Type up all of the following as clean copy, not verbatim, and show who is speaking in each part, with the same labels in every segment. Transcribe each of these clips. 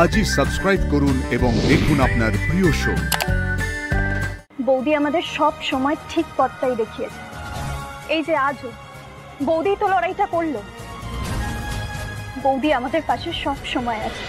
Speaker 1: আজই সাবস্ক্রাইব করুন এবং দেখুন আপনার প্রিয় শো।
Speaker 2: বৌদি আমাদের সব সময় ঠিক পথটাই দেখিয়েছে। এই যে আজও বৌদি তো লড়াইটা করলো, বৌদি আমাদের পাশে সব সময় আছে।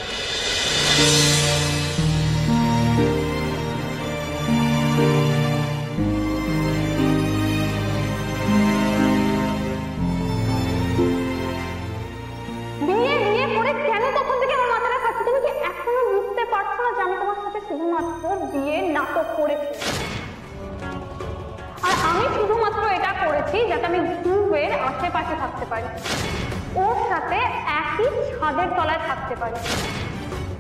Speaker 2: কেন তখন থেকে আমার মাথাটা খাচ্ছে? তুমি কি এখনো বুঝতে পারছো না যে আমি তোমার সাথে শুধুমাত্র বিয়ের নাটক করেছি? আর আমি শুধুমাত্র এটা করেছি যাতে আমি ধ্রুবের আশেপাশে থাকতে পারি, ওর সাথে একই ছাদের তলায় থাকতে পারি।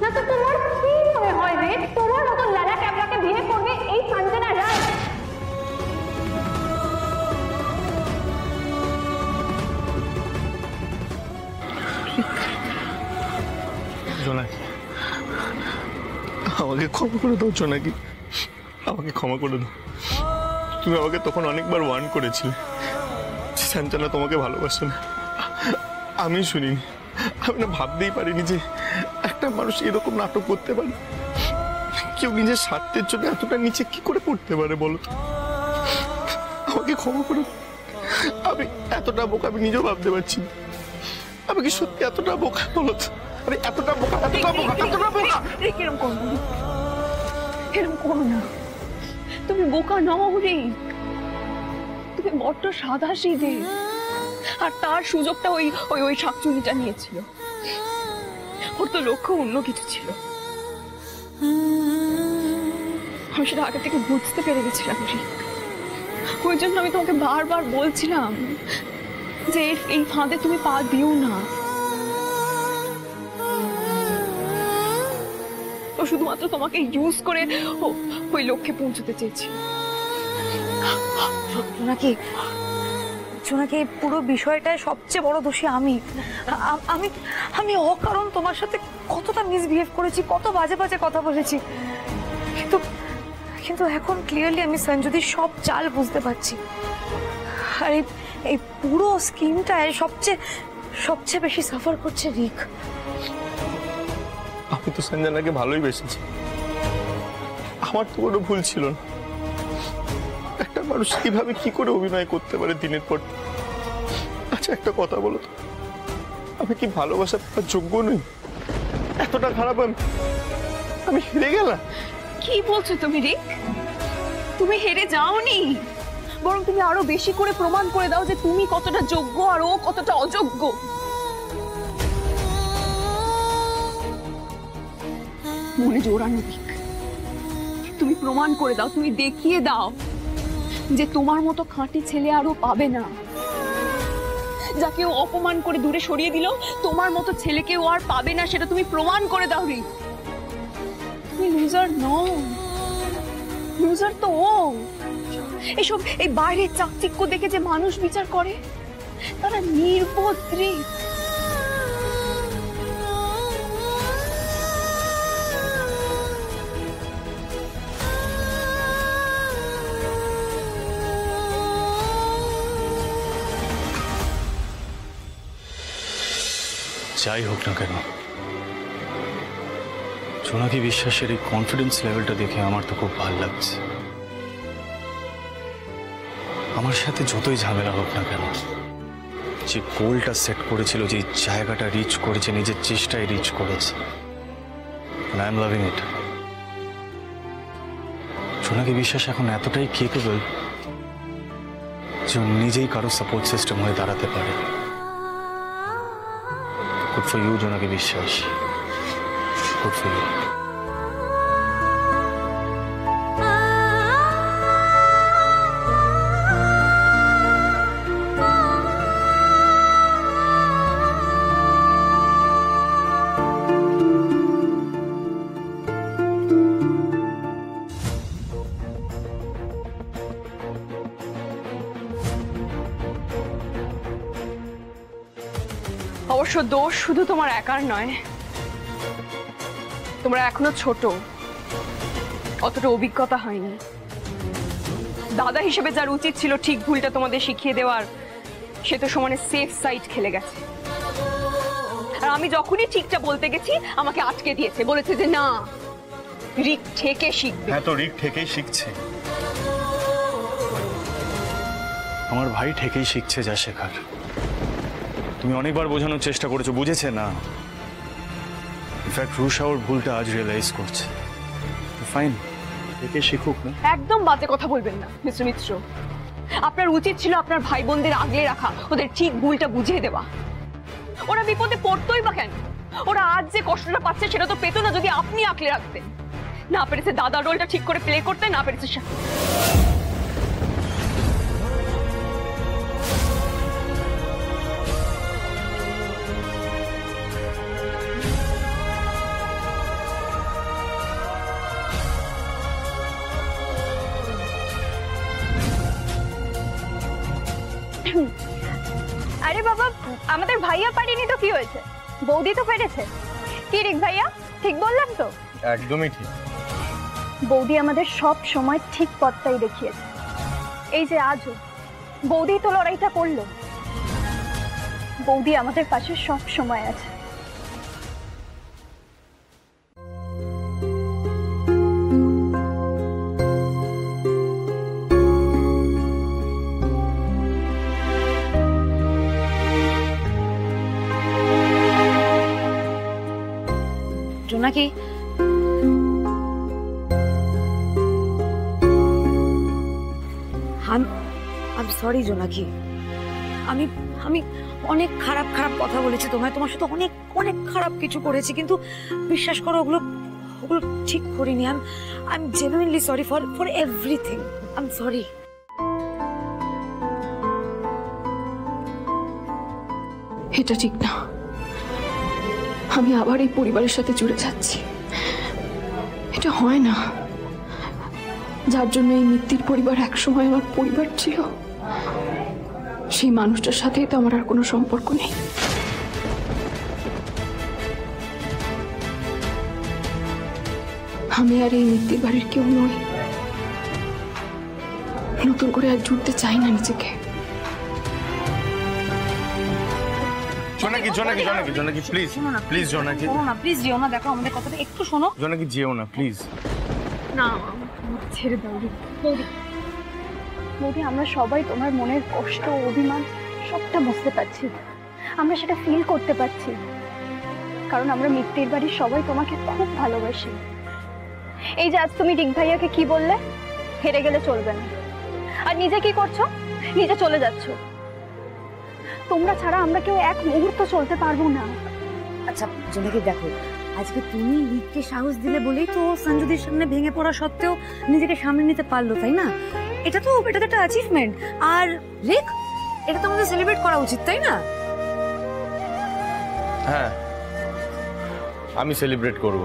Speaker 2: না তো তোমার কি মনে হয় রে, তোমার মতো লালা ক্যাবলাকে বিয়ে করবে এই সঞ্জনা রায়?
Speaker 3: জোনাকি, আমাকে ক্ষমা করে দাও জোনাকি, আমাকে ক্ষমা করে দাও। তুমি আমাকে তখন অনেকবার ওয়ার্ন করেছিলে সঞ্জনা তোমাকে ভালোবাসে না। আমি শুনিনি, আমি না ভাবতেই পারিনি যে একটা মানুষ এরকম নাটক করতে পারে। কেউ নিজের স্বার্থের জন্য এতটা নিচে কি করে পড়তে পারে বলো? আমাকে ক্ষমা করো। আমি এতটা বোকা আমি নিজেও ভাবতে পারছি না। আমি কি সত্যি এতটা বোকা বলো তো? আমি এতটা বোকা, এতটা বোকা, এতটা বোকা।
Speaker 2: এরকম করো না, এরকম করো না। তুমি বোকা নও রে, তুমি বড্ড সাদা সিধে। আর তার সুযোগটা ওই ওই ওই শাকচুনিটা নিয়েছিল। ওর তো লক্ষ্য অন্য কিছু ছিল। আমি সেটা আগে থেকে বুঝতে পেরে গেছিলাম রিক। ওই জন্য আমি তোমাকে বারবার বলছিলাম যে এই ফাঁদে তুমি পা দিও না। ও শুধুমাত্র তোমাকে ইউজ করে ওই লক্ষ্যে পৌঁছতে চেয়েছিল।
Speaker 4: জোনাকি, জোনাকি, পুরো বিষয়টায় সবচেয়ে বড় দোষী আমি। আমি আমি অকারণ তোমার সাথে কতটা মিসবিহেভ করেছি, কত বাজে বাজে কথা বলেছি। কিন্তু কিন্তু এখন ক্লিয়ারলি আমি সঞ্জুদির সব চাল বুঝতে পারছি। আর এই পুরো স্কিমটায় সবচেয়ে বেশি সাফার করছে রিক।
Speaker 3: আমি তো সঞ্জনাকে ভালোই বেসেছি, আমার তো কোনো ভুল ছিল না। একটা মানুষ কিভাবে কি করে অভিনয় করতে পারে দিনের পর? আচ্ছা একটা কথা বলো তো, আমি কি ভালোবাসার যোগ্য নই? এতটা খারাপ আমি হেরে গেলাম?
Speaker 2: কি বলছো তুমি রিক? তুমি হেরে যাওনি, বরং তুমি আরো বেশি করে প্রমাণ করে দাও যে তুমি কতটা যোগ্য আর ও কতটা অযোগ্য। মনে জোরানো রিক, তুমি প্রমাণ করে দাও, তুমি দেখিয়ে দাও যে তোমার মতো খাঁটি ছেলে আরো পাবে না। যাকে ও অপমান করে দূরে সরিয়ে দিল, তোমার মতো ছেলেকে ও আর পাবে না, সেটা তুমি প্রমাণ করে দাও রিক। তুমি লুজার নও, লুজার তো ও। এসব এই বাইরের চাকচিক্য দেখে যে মানুষ বিচার করে তারা নির্বোধ রিক।
Speaker 5: যাই হোক না কেন, জোনাকি বিশ্বাসের এই কনফিডেন্স লেভেলটা দেখে আমার তো খুব ভালো লাগছে। আমার সাথে যতই ঝামেলা হোক না কেন, যে গোলটা সেট করেছিল, যে জায়গাটা রিচ করেছে, নিজের চেষ্টায় রিচ করেছে, আই এম লাভিং ইট। জোনাকি বিশ্বাস এখন এতটাই কেপেবল যে নিজেই কারো সাপোর্ট সিস্টেম হয়ে দাঁড়াতে পারে। Good for you, জোনাকি বিশ্বাস। Good for you.
Speaker 2: অবশ্য দোষ শুধু তোমার একার নয়, তোমরা এখনো ছোট, অতটা অভিজ্ঞতা হয়নি। দাদা হিসেবে যার উচিত ছিল ঠিক ভুলটা তোমাদের শিখিয়ে দেওয়ার, সে তো সমানে সেফ সাইড খেলে গেছে। আর আমি যখনই ঠিকটা বলতে গেছি আমাকে আটকে দিয়েছে, বলেছে যে না, রিক থেকে শিখবে।
Speaker 5: হ্যাঁ, তো রিক থেকেই শিখছে। আমার ভাই থেকেই শিখছে যা শেখার। তুমি অনেকবার বোঝানোর চেষ্টা করেছো, বুঝেছে না। ইনফ্যাক্ট রুষা ওর ভুলটা আজ রিয়েলাইজ করছে। ফাইন, থেকে শিখুক না।
Speaker 2: একদম বাজে কথা বলবেন না মিস্টার মিত্র। আপনার উচিত ছিল আপনার ভাই বোনদের আগলে রাখা, ওদের ঠিক ভুলটা বুঝিয়ে দেওয়া। ওরা বিপদে পড়তোই বা কেন? ওরা আজ যে কষ্টটা পাচ্ছে সেটা তো পেতো না যদি আপনি আঁকলে রাখতেন। না পেরেছে দাদার রোলটা ঠিক করে প্লে করতে, না পেরেছে
Speaker 6: আরে বাবা, আমাদের ভাইয়া পারেনি তো কি হয়েছে, বৌদি তো পেরেছে। কি রিক ভাইয়া, ঠিক বললাম তো?
Speaker 3: একদমই ঠিক।
Speaker 6: বৌদি আমাদের সব সময় ঠিক পথটাই দেখিয়েছে। এই যে আজও বৌদি তো লড়াইটা করলো, বৌদি আমাদের পাশে সব সময় আছে।
Speaker 4: জোনাকি, I'm sorry জোনাকি। আমি আমি অনেক খারাপ খারাপ কথা বলেছি তোমায়, তোমার সাথে অনেক অনেক খারাপ কিছু করেছি, কিন্তু বিশ্বাস করো ওগুলো ওগুলো ঠিক করিনি। I'm genuinely sorry for everything. I'm sorry.
Speaker 2: এটা ঠিক না। আমি আবার এই পরিবারের সাথে জুড়ে যাচ্ছি, এটা হয় না। যার জন্য এই মিত্তির পরিবার একসময় আমার পরিবার ছিল, সেই মানুষটার সাথে তো আমার আর কোনো সম্পর্ক নেই। আমি আর এই মিত্তির বাড়ির কেউ নই। নতুন করে আর জুড়তে চাই না নিজেকে।
Speaker 3: জোনাকি জোনাকি জোনাকি জোনাকি প্লিজ প্লিজ জোনাকি,
Speaker 4: শোনো না প্লিজ, যেও না। দেখো আমাদের কথাটা একটু শোনো।
Speaker 3: জোনাকি যেও না প্লিজ।
Speaker 2: না, ছেড়ে দাও।
Speaker 6: বৌদি, বৌদি, আমরা সবাই তোমার মনের কষ্ট, অভিমান সবটা বুঝতে পারছি, আমরা সেটা ফিল করতে পারছি, কারণ আমরা মিত্তির বাড়ির সবাই তোমাকে খুব ভালোবাসি। এই যে আজ তুমি রিক ভাইয়াকে কি বললে, হেরে গেলে চলবে না, আর নিজে কি করছো, নিজে চলে যাচ্ছ। তোমরা ছাড়া আমরা কেউ এক মুহূর্ত চলতে পারবো না।
Speaker 4: আচ্ছা জোনাকি, দেখো আজকে তুমি রিককে সাহস দিলে বলেই তো সঞ্জুদের সামনে ভেঙে পড়া সত্ত্বেও নিজেকে সামনে নিতে পারলো, তাই না? এটা তো একটা অ্যাচিভমেন্ট। আর রিক, এটা তো আমাদের সেলিব্রেট করা উচিত, তাই না?
Speaker 3: হ্যাঁ, আমি সেলিব্রেট করব।